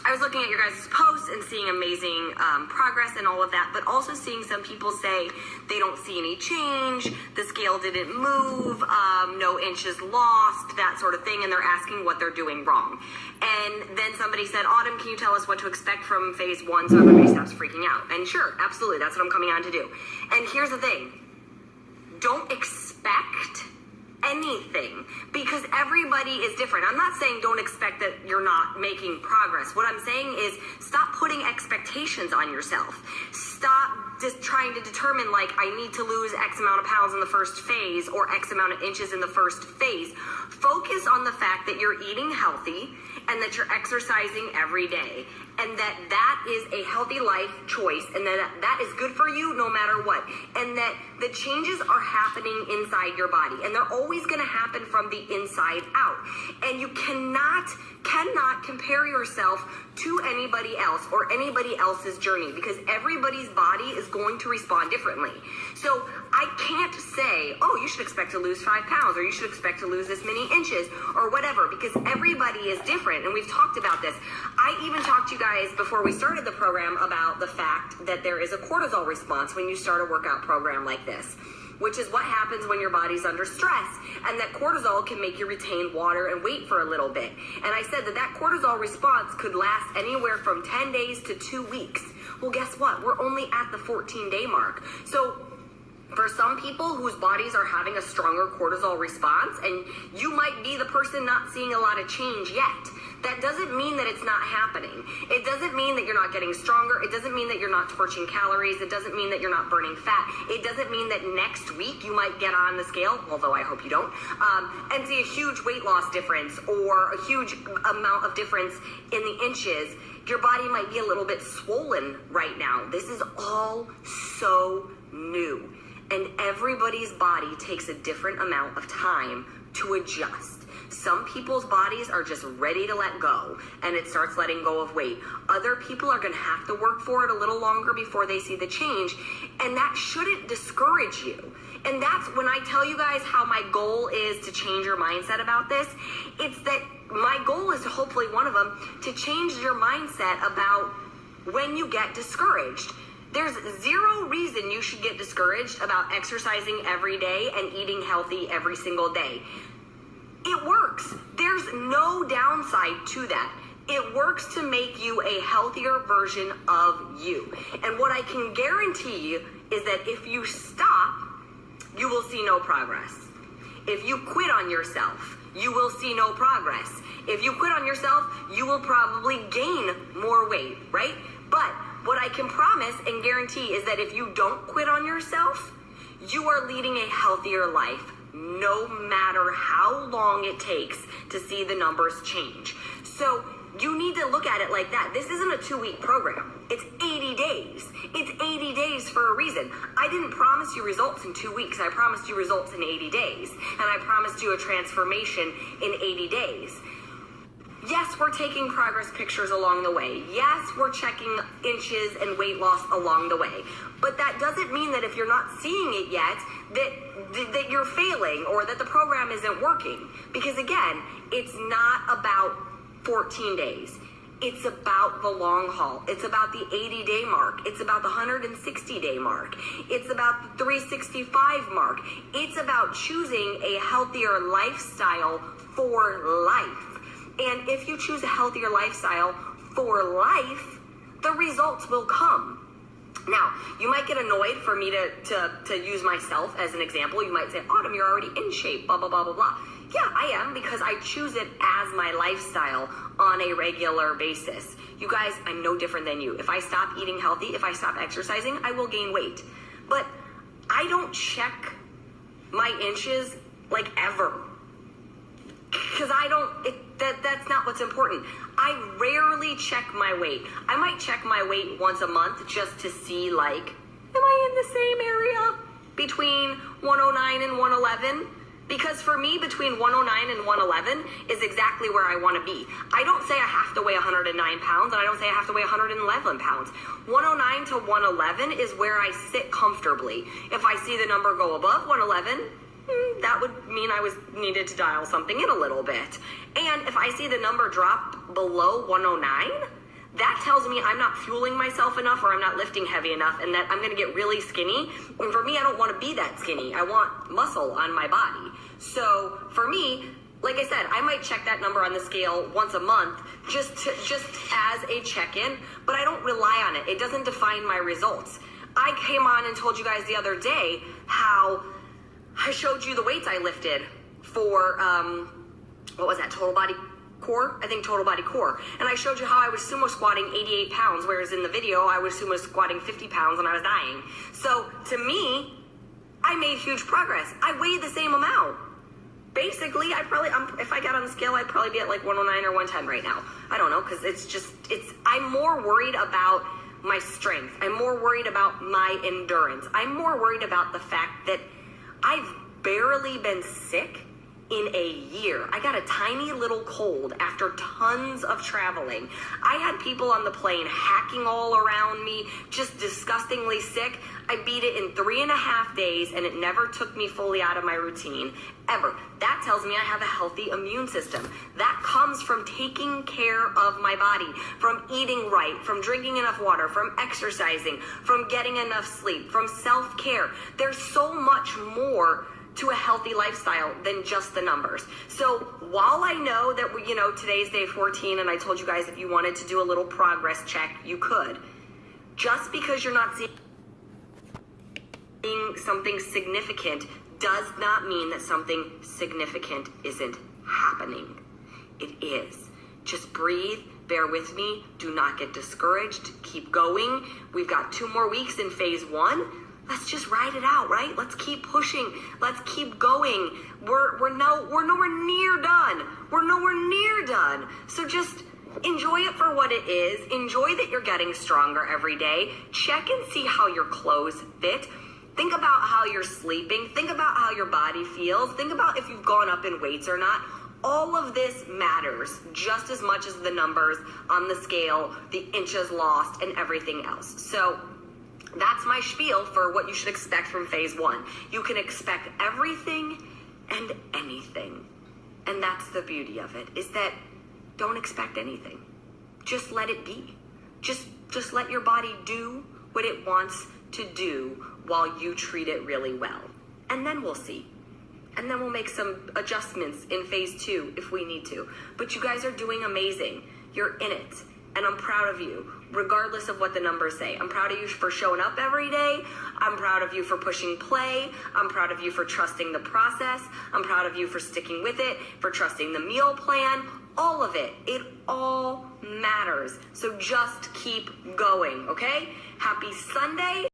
I was looking at your guys' posts and seeing amazing progress and all of that, but also seeing some people say they don't see any change, the scale didn't move, no inches lost, that sort of thing, and they're asking what they're doing wrong. And then somebody said, Autumn, can you tell us what to expect from phase 1 so everybody stops freaking out? And sure, absolutely, that's what I'm coming on to do. And here's the thing, don't expect anything, because everybody is different. I'm not saying don't expect that you're not making progress. What I'm saying is stop putting expectations on yourself. Stop just trying to determine, like, I need to lose X amount of pounds in the first phase or X amount of inches in the first phase. Focus on the fact that you're eating healthy and that you're exercising every day, and that is a healthy life choice, and that is good for you no matter what, and that the changes are happening inside your body, and they're always going to happen from the inside out. And you cannot compare yourself to anybody else or anybody else's journey, because everybody's body is going to respond differently. So I can't say, oh, you should expect to lose 5 pounds, or you should expect to lose this many inches, or whatever, because everybody is different. And we've talked about this. I even talked to you guys before we started the program about the fact that there is a cortisol response when you start a workout program like this, which is what happens when your body's under stress, and that cortisol can make you retain water and weight for a little bit. And I said that cortisol response could last anywhere from 10 days to 2 weeks. Well, guess what? We're only at the 14-day mark. So for some people whose bodies are having a stronger cortisol response, and you might be the person not seeing a lot of change yet, that doesn't mean that it's not happening. It doesn't mean that you're not getting stronger. It doesn't mean that you're not torching calories. It doesn't mean that you're not burning fat. It doesn't mean that next week you might get on the scale, although I hope you don't, and see a huge weight loss difference or a huge amount of difference in the inches. Your body might be a little bit swollen right now. This is all so new. And everybody's body takes a different amount of time to adjust. Some people's bodies are just ready to let go, and it starts letting go of weight. Other people are going to have to work for it a little longer before they see the change, and that shouldn't discourage you. And that's when I tell you guys how my goal is to change your mindset about this. It's that my goal is, hopefully one of them, to change your mindset about when you get discouraged. There's zero reason you should get discouraged about exercising every day and eating healthy every single day. It works. There's no downside to that. It works to make you a healthier version of you. And what I can guarantee you is that if you stop, you will see no progress. If you quit on yourself, you will see no progress. If you quit on yourself, you will probably gain more weight, right? But what I can promise and guarantee is that if you don't quit on yourself, you are leading a healthier life, no matter how long it takes to see the numbers change. So you need to look at it like that. This isn't a 2-week program. It's 80 days. It's 80 days for a reason. I didn't promise you results in 2 weeks. I promised you results in 80 days. And I promised you a transformation in 80 days. Yes, we're taking progress pictures along the way. Yes, we're checking inches and weight loss along the way. But that doesn't mean that if you're not seeing it yet, that you're failing or that the program isn't working. Because again, it's not about 14 days. It's about the long haul. It's about the 80-day mark. It's about the 160-day mark. It's about the 365 mark. It's about choosing a healthier lifestyle for life. And if you choose a healthier lifestyle for life, the results will come. Now, you might get annoyed for me to use myself as an example. You might say, Autumn, you're already in shape, blah, blah, blah, blah, blah. Yeah, I am, because I choose it as my lifestyle on a regular basis. You guys, I'm no different than you. If I stop eating healthy, if I stop exercising, I will gain weight. But I don't check my inches like ever. Because that's not what's important. I rarely check my weight. I might check my weight once a month just to see, like, am I in the same area between 109 and 111? Because for me, between 109 and 111 is exactly where I want to be. I don't say I have to weigh 109 pounds, and I don't say I have to weigh 111 pounds. 109 to 111 is where I sit comfortably. If I see the number go above 111, that would mean I needed to dial something in a little bit. And if I see the number drop below 109, that tells me I'm not fueling myself enough, or I'm not lifting heavy enough, and that I'm going to get really skinny. And for me, I don't want to be that skinny. I want muscle on my body. So for me, like I said, I might check that number on the scale once a month just as a check-in, but I don't rely on it. It doesn't define my results. I came on and told you guys the other day how I showed you the weights I lifted for, what was that, total body core? I think total body core. And I showed you how I was sumo squatting 88 pounds, whereas in the video I was sumo squatting 50 pounds and I was dying. So to me, I made huge progress. I weighed the same amount. Basically, if I got on the scale, I'd probably be at like 109 or 110 right now. I don't know, because I'm more worried about my strength. I'm more worried about my endurance. I'm more worried about the fact that I've barely been sick in a year. I got a tiny little cold after tons of traveling. I had people on the plane hacking all around me, just disgustingly sick. I beat it in 3.5 days, and it never took me fully out of my routine, ever. That tells me I have a healthy immune system. That comes from taking care of my body, from eating right, from drinking enough water, from exercising, from getting enough sleep, from self-care. There's so much more to a healthy lifestyle than just the numbers. So while I know that today's day 14, and I told you guys if you wanted to do a little progress check, you could. Just because you're not seeing something significant does not mean that something significant isn't happening. It is. Just breathe, bear with me, do not get discouraged, keep going. We've got 2 more weeks in phase 1. Let's just ride it out, right? Let's keep pushing. Let's keep going. We're nowhere near done. We're nowhere near done. So just enjoy it for what it is. Enjoy that you're getting stronger every day. Check and see how your clothes fit. Think about how you're sleeping. Think about how your body feels. Think about if you've gone up in weights or not. All of this matters just as much as the numbers on the scale, the inches lost, and everything else. So that's my spiel for what you should expect from phase 1. You can expect everything and anything. And that's the beauty of it, is that don't expect anything. Just let it be. Just let your body do what it wants to do while you treat it really well. And then we'll see. And then we'll make some adjustments in phase 2 if we need to. But you guys are doing amazing. You're in it. And I'm proud of you, regardless of what the numbers say. I'm proud of you for showing up every day. I'm proud of you for pushing play. I'm proud of you for trusting the process. I'm proud of you for sticking with it, for trusting the meal plan. All of it. It all matters. So just keep going, okay? Happy Sunday.